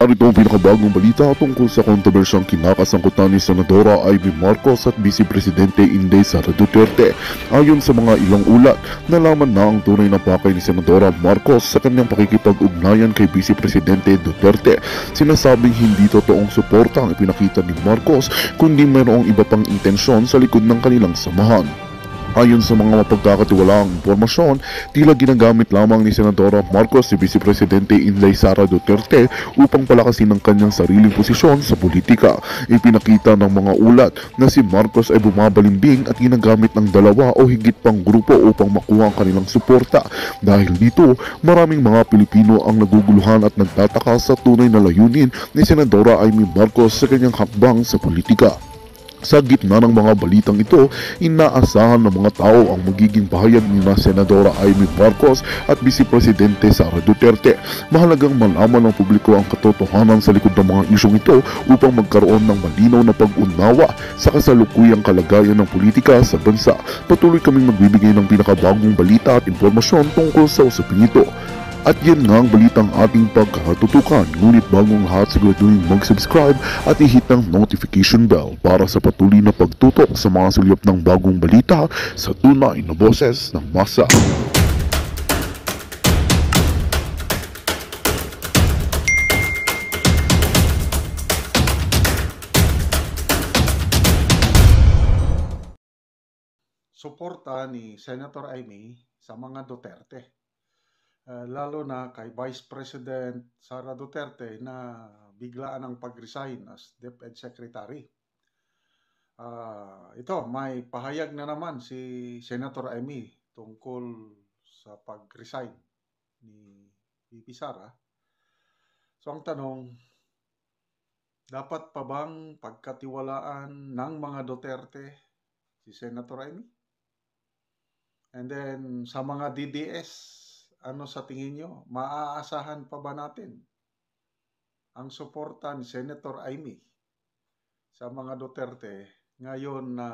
Narito ang pinakabagong balita tungkol sa kontrobersyang kinakasangkutan ni Senadora Amy Marcos at Vice Presidente Inday Sara Duterte. Ayon sa mga ilang ulat, nalaman na ang tunay na pakay ni Senadora Marcos sa kanyang pakikipag-ugnayan kay Vice Presidente Duterte. Sinasabing hindi totoong suporta ang ipinakita ni Marcos, kundi mayroong iba pang intensyon sa likod ng kanilang samahan. Ayon sa mga mapagkakatiwalaang impormasyon, tila ginagamit lamang ni Senadora Marcos si Vice Presidente Inday Sara Duterte upang palakasin ang kanyang sariling posisyon sa politika. Ipinakita ng mga ulat na si Marcos ay bumabalimbing at ginagamit ng dalawa o higit pang grupo upang makuha ang kanilang suporta. Dahil dito, maraming mga Pilipino ang naguguluhan at nagtataka sa tunay na layunin ni Senadora Amy Marcos sa kanyang hakbang sa politika. Sa gitna ng mga balitang ito, inaasahan ng mga tao ang magiging pahayag ni na Senadora Amy Marcos at Vice Presidente Sara Duterte. Mahalagang malaman ng publiko ang katotohanan sa likod ng mga isyong ito upang magkaroon ng malinaw na pag-unawa sa kasalukuyang kalagayan ng politika sa bansa. Patuloy kaming magbibigay ng pinakabagong balita at impormasyon tungkol sa usaping ito. At yan nga ang balitang ating pagkatutukan. Ngunit bagong lahat, siguraduhin mag-subscribe at i-hit ang notification bell para sa patuloy na pagtutok sa mga sulyap ng bagong balita sa tunay na boses ng masa. Suporta ni Senator Amy sa mga Duterte. Lalo na kay Vice President Sara Duterte na biglaan ang pag-resign as DepEd Secretary. Ito, may pahayag na naman si Senator Amy tungkol sa pag-resign ni VP Sara. So ang tanong, dapat pa bang pagkatiwalaan ng mga Duterte si Senator Amy? And then sa mga DDS, ano sa tingin nyo? Maaasahan pa ba natin ang suporta ni Senator Amy sa mga Duterte ngayon na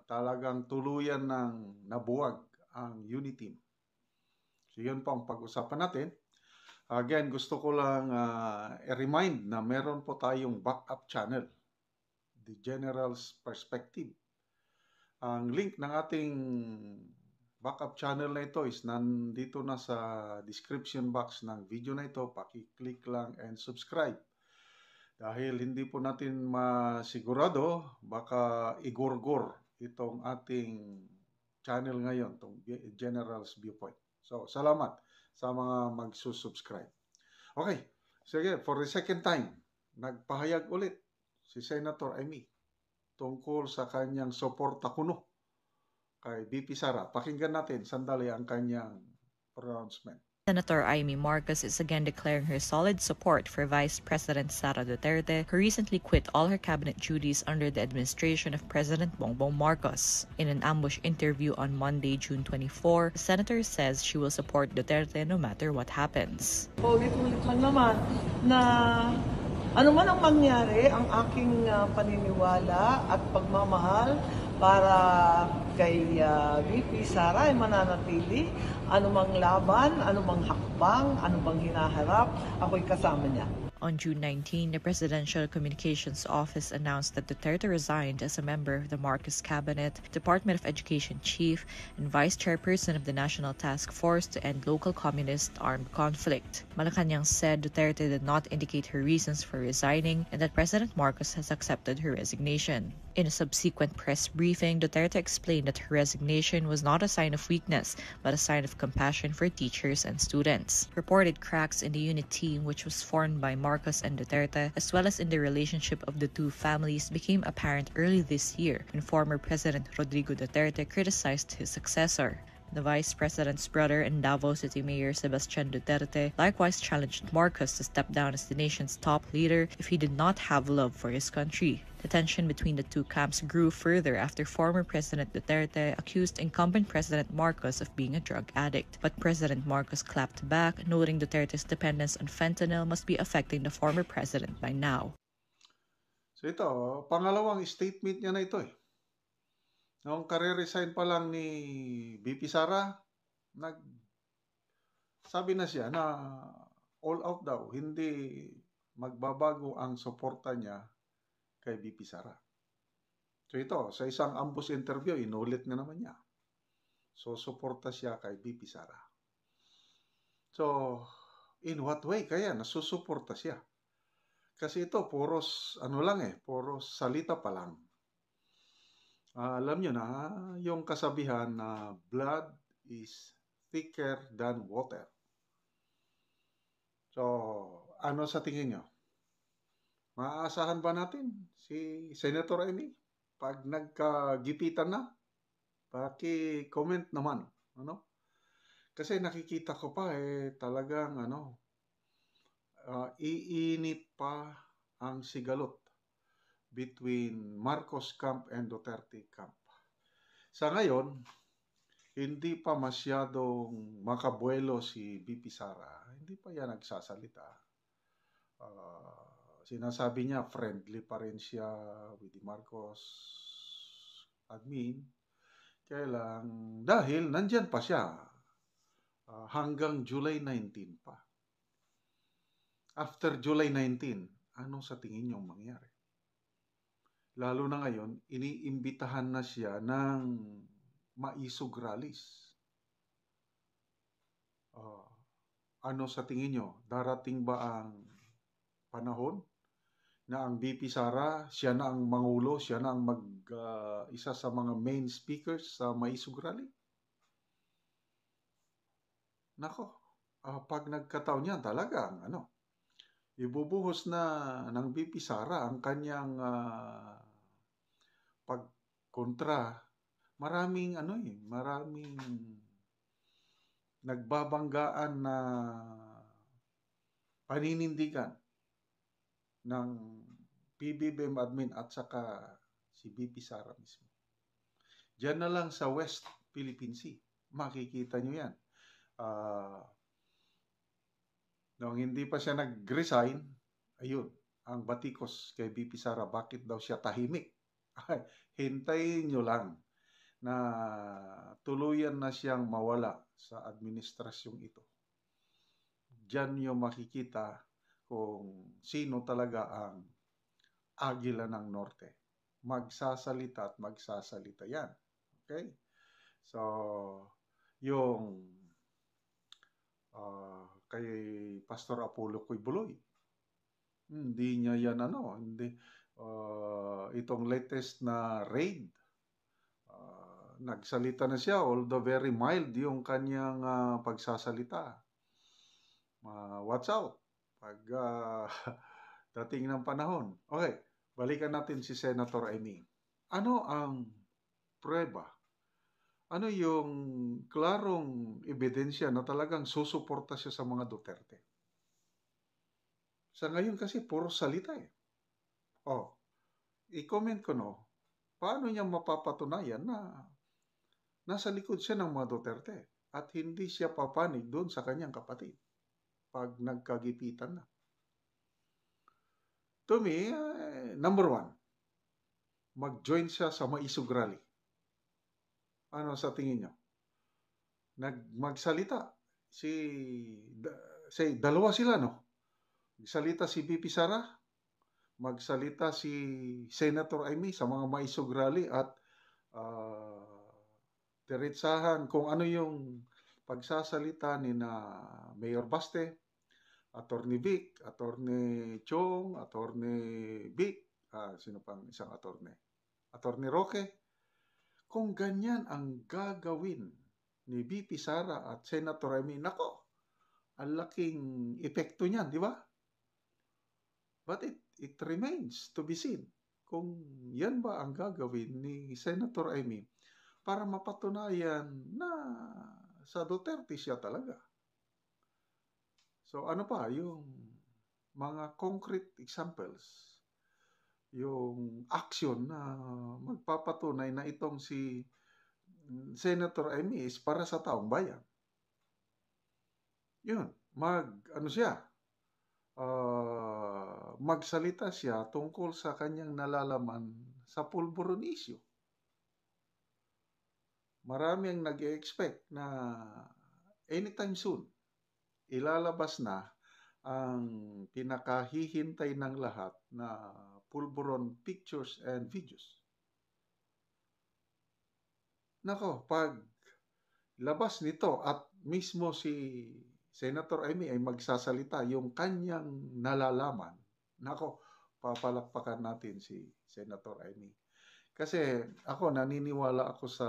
talagang tuluyan ng nabuwag ang Uniteam? So yun po ang pag-usapan natin. Again, gusto ko lang i-remind na meron po tayong backup channel, The General's Perspective. Ang link ng ating backup channel na ito is nandito na sa description box ng video na ito. Paki-click lang and subscribe. Dahil hindi po natin masigurado, baka igurgur itong ating channel ngayon, itong General's Viewpoint. So, salamat sa mga magsusubscribe. Okay, sige, for the second time, nagpahayag ulit si Senator Amy tungkol sa kanyang suporta kuno kay VP Sara. Pakinggan natin sandali ang kanyang pronouncement. Senator Amy Marcos is again declaring her solid support for Vice President Sara Duterte, who recently quit all her cabinet duties under the administration of President Bongbong Marcos. In an ambush interview on Monday, June 24, the senator says she will support Duterte no matter what happens. Ulit-ulit lang naman na ano man ang mangyari, ang aking paniniwala at pagmamahal para kay VP Sara ay mananatili. Anumang laban, anumang hakbang, anumang hinaharap, ako'y kasama niya. On June 19, the Presidential Communications Office announced that Duterte resigned as a member of the Marcos Cabinet, Department of Education Chief, and Vice Chairperson of the National Task Force to End Local Communist Armed Conflict. Malacanang said Duterte did not indicate her reasons for resigning and that President Marcos has accepted her resignation. In a subsequent press briefing, Duterte explained that her resignation was not a sign of weakness, but a sign of compassion for teachers and students. Reported cracks in the unit team, which was formed by Marcos and Duterte, as well as in the relationship of the two families, became apparent early this year when former President Rodrigo Duterte criticized his successor. The Vice President's brother and Davao City Mayor Sebastian Duterte likewise challenged Marcos to step down as the nation's top leader if he did not have love for his country. The tension between the two camps grew further after former President Duterte accused incumbent President Marcos of being a drug addict. But President Marcos clapped back, noting Duterte's dependence on fentanyl must be affecting the former president by now. So ito, pangalawang statement niya na ito eh. Noong kare-resign pa lang ni VP Sara, sabi na siya na all out daw, hindi magbabago ang suporta niya kay VP Sara. So ito, sa isang ambush interview, inulit na naman niya. So, suporta siya kay VP Sara. So, in what way kaya nasusuporta siya? Kasi ito, puros salita pa lang. Alam nyo na, yung kasabihan na blood is thicker than water. So, ano sa tingin nyo? Maaasahan ba natin si Senator Amy pag nagkagipitan na? Paki-comment naman, ano? Kasi nakikita ko pa talagang iinit pa ang sigalot between Marcos camp and Duterte camp. Sa ngayon, hindi pa masyadong makabuelo si VP Sara. Hindi pa yan nagsasalita. Sinasabi niya friendly pa rin siya with the Marcos admin. Kaya lang, dahil nandyan pa siya hanggang July 19 pa. After July 19, ano sa tingin niyo mangyari? Lalo na ngayon, iniimbitahan na siya ng maisog rallies. Ano sa tingin niyo? Darating ba ang panahon na ang VP Sara, siya na ang mangulo, siya na ang isa sa mga main speakers sa maisog rally? Nako, pag nagkataon yan talagang ibubuhos na ng VP Sara ang kanyang pagkontra. Maraming nagbabanggaan na paninindigan ng PBBM admin at saka si VP Sara mismo. Diyan na lang sa West Philippine Sea, makikita nyo yan. Nung hindi pa siya nag-resign, ayun, ang batikos kay VP Sara, bakit daw siya tahimik? Hintayin nyo lang na tuluyan na siyang mawala sa administrasyong ito. Diyan nyo makikita kung sino talaga ang Agila ng Norte. Magsasalita at magsasalita yan. Okay? So, yung kay Pastor Apollo Quiboloy, hindi niya yan itong latest na raid, nagsalita na siya, although very mild yung kanyang pagsasalita. Watch out pag dating ng panahon. Okay, balikan natin si Senator Amy. Ano ang prueba? Ano yung klarong ebidensya na talagang susuporta siya sa mga Duterte? Sa ngayon kasi puro salita i-comment ko paano niya mapapatunayan na nasa likod siya ng mga Duterte at hindi siya papanig doon sa kanyang kapatid pag nagkagipitan na. To me, number one, mag-join siya sa maisog rally. Ano sa tingin niyo? Magsalita dalawa sila, Magsalita si VP Sara, magsalita si Senator Amy sa mga maisog rally at diretsahan kung ano yung pagsasalita ni na Mayor Baste, Attorney Vic, Attorney Chong, Attorney Vic, sino pang isang attorney? Attorney Roque. Kung ganyan ang gagawin ni VP Sara at Senator Amy, nako, ang laking epekto niyan, di ba? But it remains to be seen kung yan ba ang gagawin ni Senator Amy para mapatunayan na sa Duterte siya talaga. So ano pa yung mga concrete examples, yung action na magpapatunay na itong si Senator Amy is para sa taong bayan. Yun, magsalita siya tungkol sa kanyang nalalaman sa pulburon issue. Marami ang nag-expect na anytime soon, ilalabas na ang pinakahihintay ng lahat na pulburon pictures and videos. Nako, pag labas nito at mismo si Senator Amy ay magsasalita yung kanyang nalalaman, nako, papalakpakan natin si Senator Amy. Kasi ako, naniniwala ako sa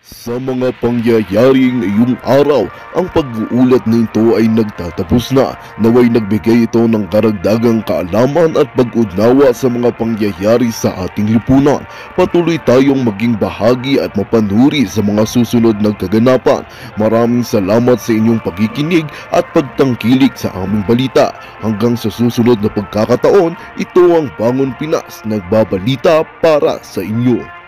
Sa mga pangyayaring ngayong araw, ang pag-uulat nito ay nagtatapos na. Naway nagbigay ito ng karagdagang kaalaman at pag-unawa sa mga pangyayari sa ating lipunan. Patuloy tayong maging bahagi at mapanuri sa mga susunod na kaganapan. Maraming salamat sa inyong pagkikinig at pagtangkilik sa aming balita. Hanggang sa susunod na pagkakataon, ito ang Bangon Pinas, nagbabalita para sa inyo.